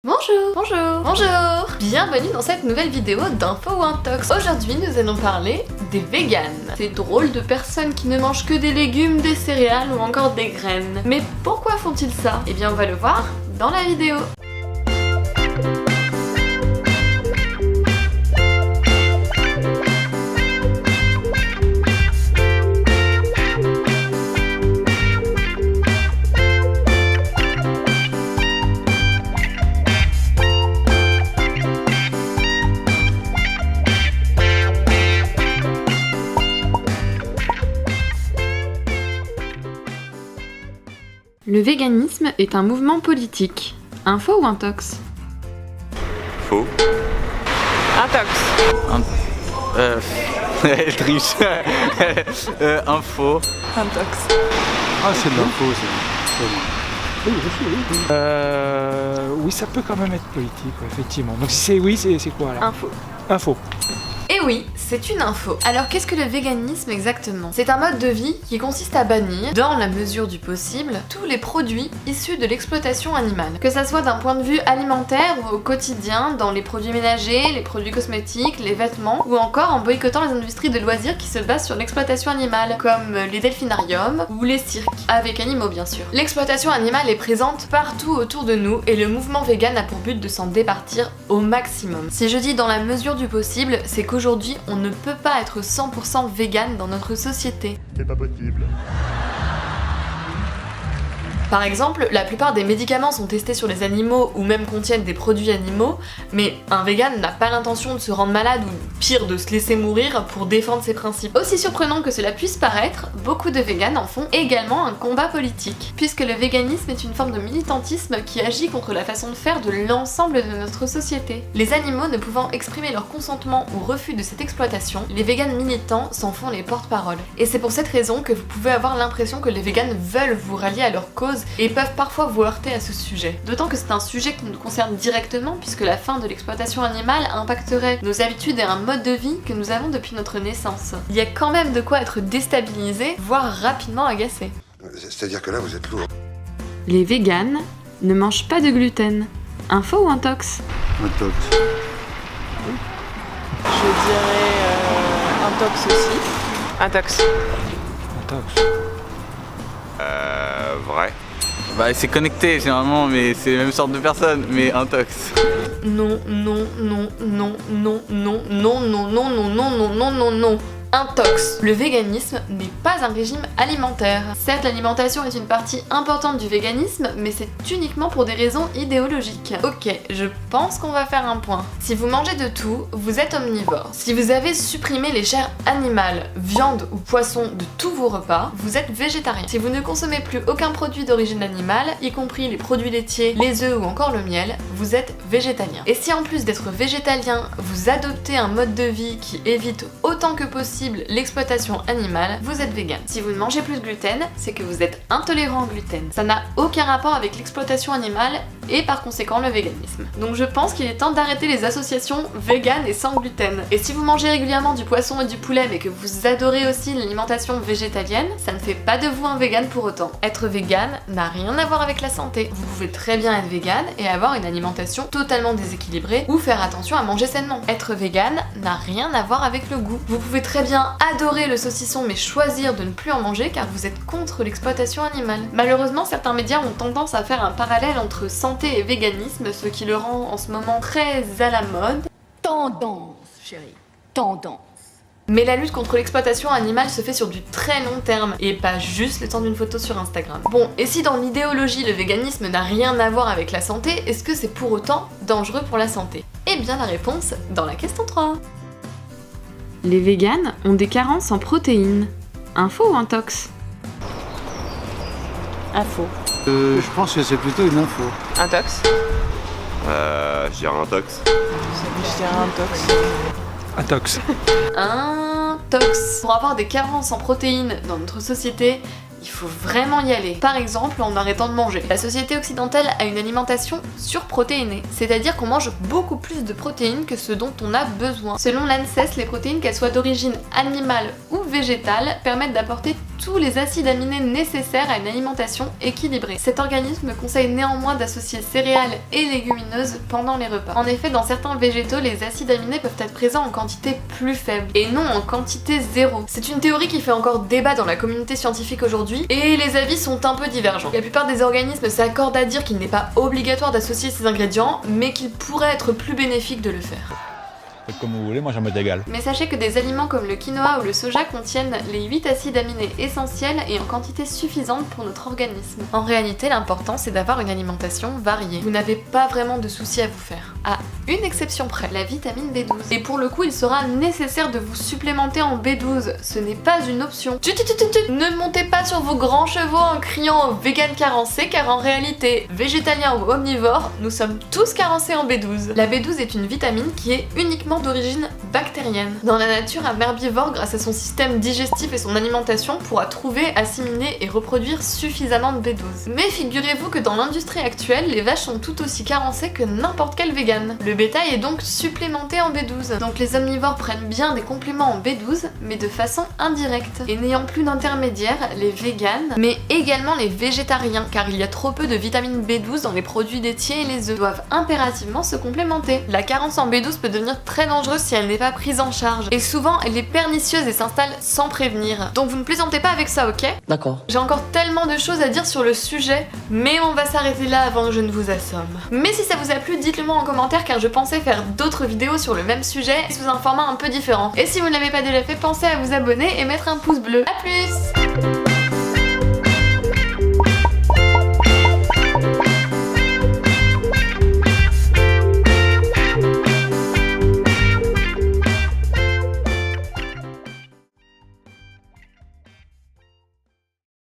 Bonjour, bonjour, bonjour. Bienvenue dans cette nouvelle vidéo d'Info ou Intox. Aujourd'hui, nous allons parler des véganes. Ces drôles de personnes qui ne mangent que des légumes, des céréales ou encore des graines. Mais pourquoi font-ils ça? Eh bien, on va le voir dans la vidéo. Le véganisme est un mouvement politique. Info ou Intox? Faux. Intox. Elle triche. Info. Intox. Ah, c'est de l'info, c'est oui, ça peut quand même être politique, ouais, effectivement. Donc si c'est oui, c'est quoi alors? Info. Info. Et oui, c'est une info. Alors qu'est-ce que le véganisme exactement? C'est un mode de vie qui consiste à bannir, dans la mesure du possible, tous les produits issus de l'exploitation animale. Que ça soit d'un point de vue alimentaire ou au quotidien, dans les produits ménagers, les produits cosmétiques, les vêtements, ou encore en boycottant les industries de loisirs qui se basent sur l'exploitation animale, comme les delphinariums ou les cirques, avec animaux bien sûr. L'exploitation animale est présente partout autour de nous et le mouvement vegan a pour but de s'en départir au maximum. Si je dis dans la mesure du possible, c'est qu'aujourd'hui on ne peut pas être 100% vegan dans notre société. C'est pas possible. Par exemple, la plupart des médicaments sont testés sur les animaux ou même contiennent des produits animaux, mais un vegan n'a pas l'intention de se rendre malade ou pire de se laisser mourir pour défendre ses principes. Aussi surprenant que cela puisse paraître, beaucoup de véganes en font également un combat politique, puisque le véganisme est une forme de militantisme qui agit contre la façon de faire de l'ensemble de notre société. Les animaux ne pouvant exprimer leur consentement ou refus de cette exploitation, les véganes militants s'en font les porte-parole. Et c'est pour cette raison que vous pouvez avoir l'impression que les véganes veulent vous rallier à leur cause et peuvent parfois vous heurter à ce sujet. D'autant que c'est un sujet qui nous concerne directement puisque la fin de l'exploitation animale impacterait nos habitudes et un mode de vie que nous avons depuis notre naissance. Il y a quand même de quoi être déstabilisé, voire rapidement agacé. C'est-à-dire que là, vous êtes lourd. Les véganes ne mangent pas de gluten. Info ou Intox? Intox. Je dirais Intox aussi. Intox. Intox. Vrai. Bah c'est connecté généralement, mais c'est la même sorte de personne, mais intox. Non, non, non, non, non, non, non, non, non, non, non, non, non, non, non. Intox. Le véganisme n'est pas un régime alimentaire. Certes, l'alimentation est une partie importante du véganisme, mais c'est uniquement pour des raisons idéologiques. Ok, je pense qu'on va faire un point. Si vous mangez de tout, vous êtes omnivore. Si vous avez supprimé les chairs animales, viande ou poisson de tous vos repas, vous êtes végétarien. Si vous ne consommez plus aucun produit d'origine animale, y compris les produits laitiers, les œufs ou encore le miel, vous êtes végétalien. Et si en plus d'être végétalien, vous adoptez un mode de vie qui évite autant que possible l'exploitation animale, vous êtes vegan. Si vous ne mangez plus de gluten, c'est que vous êtes intolérant au gluten. Ça n'a aucun rapport avec l'exploitation animale et par conséquent le véganisme. Donc je pense qu'il est temps d'arrêter les associations vegan et sans gluten. Et si vous mangez régulièrement du poisson et du poulet mais que vous adorez aussi l'alimentation végétalienne, ça ne fait pas de vous un vegan pour autant. Être vegan n'a rien à voir avec la santé. Vous pouvez très bien être vegan et avoir une alimentation totalement déséquilibrée ou faire attention à manger sainement. Être vegan n'a rien à voir avec le goût. Vous pouvez très bien adorer le saucisson mais choisir de ne plus en manger car vous êtes contre l'exploitation animale. Malheureusement, certains médias ont tendance à faire un parallèle entre santé et véganisme, ce qui le rend en ce moment très à la mode. Tendance, chérie, tendance. Mais la lutte contre l'exploitation animale se fait sur du très long terme et pas juste le temps d'une photo sur Instagram. Bon, et si dans l'idéologie le véganisme n'a rien à voir avec la santé, est-ce que c'est pour autant dangereux pour la santé? Eh bien la réponse dans la question 3. Les véganes ont des carences en protéines. Info ou Intox? Info. Je pense que c'est plutôt une info. Intox. Je dirais intox. Je dirais Intox. Intox. Intox. Pour avoir des carences en protéines dans notre société, il faut vraiment y aller. Par exemple, en arrêtant de manger. La société occidentale a une alimentation surprotéinée, c'est-à-dire qu'on mange beaucoup plus de protéines que ce dont on a besoin. Selon l'ANSES, les protéines, qu'elles soient d'origine animale ou végétale, végétales permettent d'apporter tous les acides aminés nécessaires à une alimentation équilibrée. Cet organisme conseille néanmoins d'associer céréales et légumineuses pendant les repas. En effet, dans certains végétaux, les acides aminés peuvent être présents en quantité plus faible et non en quantité zéro. C'est une théorie qui fait encore débat dans la communauté scientifique aujourd'hui et les avis sont un peu divergents. La plupart des organismes s'accordent à dire qu'il n'est pas obligatoire d'associer ces ingrédients, mais qu'il pourrait être plus bénéfique de le faire. Faites comme vous voulez, moi ça m'est égal. Mais sachez que des aliments comme le quinoa ou le soja contiennent les 8 acides aminés essentiels et en quantité suffisante pour notre organisme. En réalité, l'important c'est d'avoir une alimentation variée. Vous n'avez pas vraiment de soucis à vous faire. À une exception près, la vitamine B12. Et pour le coup, il sera nécessaire de vous supplémenter en B12. Ce n'est pas une option. Ne montez pas sur vos grands chevaux en criant vegan carencé, car en réalité, végétalien ou omnivore, nous sommes tous carencés en B12. La B12 est une vitamine qui est uniquement d'origine bactérienne. Dans la nature, un herbivore, grâce à son système digestif et son alimentation, pourra trouver, assimiler et reproduire suffisamment de B12. Mais figurez-vous que dans l'industrie actuelle, les vaches sont tout aussi carencées que n'importe quel vegan. Le bétail est donc supplémenté en B12. Donc les omnivores prennent bien des compléments en B12, mais de façon indirecte. Et n'ayant plus d'intermédiaires, les véganes, mais également les végétariens, car il y a trop peu de vitamine B12 dans les produits laitiers et les œufs, doivent impérativement se complémenter. La carence en B12 peut devenir très dangereuse si elle n'est pas prise en charge. Et souvent, elle est pernicieuse et s'installe sans prévenir. Donc vous ne plaisantez pas avec ça, ok? D'accord. J'ai encore tellement de choses à dire sur le sujet, mais on va s'arrêter là avant que je ne vous assomme. Mais si ça vous a plu, dites-le moi en commentaire, car je pensais faire d'autres vidéos sur le même sujet sous un format un peu différent. Et si vous ne l'avez pas déjà fait, pensez à vous abonner et mettre un pouce bleu. A plus!